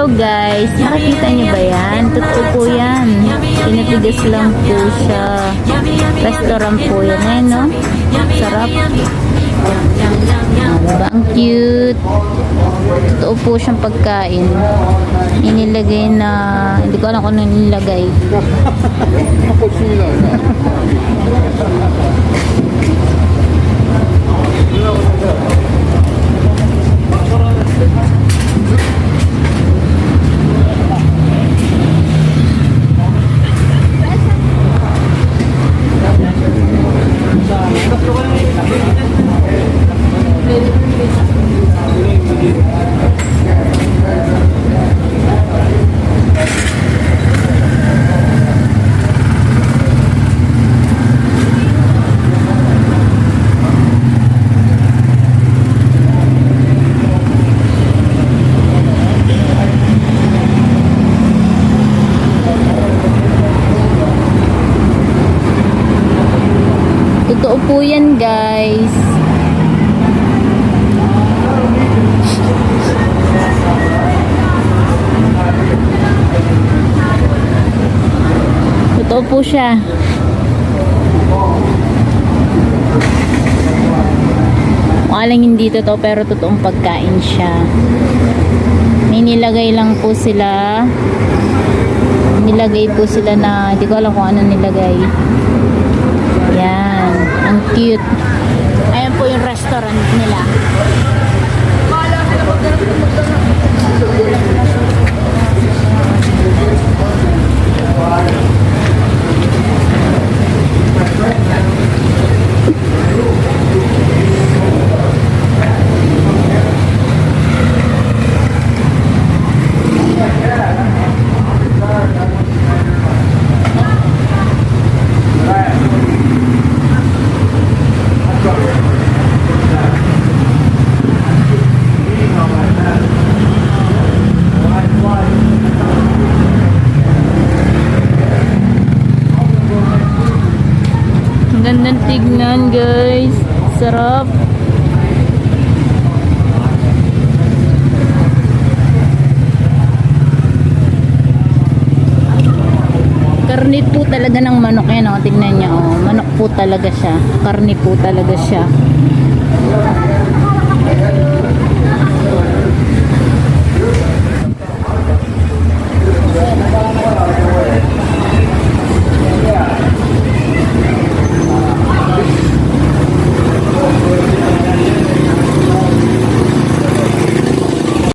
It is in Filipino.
Hello guys, nakikita niyo ba yan? Totoo po yan. Pinatigas lang po siya. Restaurant po yan. Ayun, no? Sarap. Diba? Ang cute. Totoo po siyang pagkain. Inilagay na, hindi ko alam kung ano nilagay. Totoo po yan guys. Totoo po siya. Mukhang hindi totoo pero totoong pagkain siya. May nilagay lang po sila. Nilagay po sila na hindi ko alam kung ano nilagay. Yan. Ang cute. Ayan po yung restaurant nila. Gandang tignan guys. Sarap. Karne po talaga ng manok yan. Oh. Tignan niya. Oh. Manok po talaga siya. Karne po talaga siya.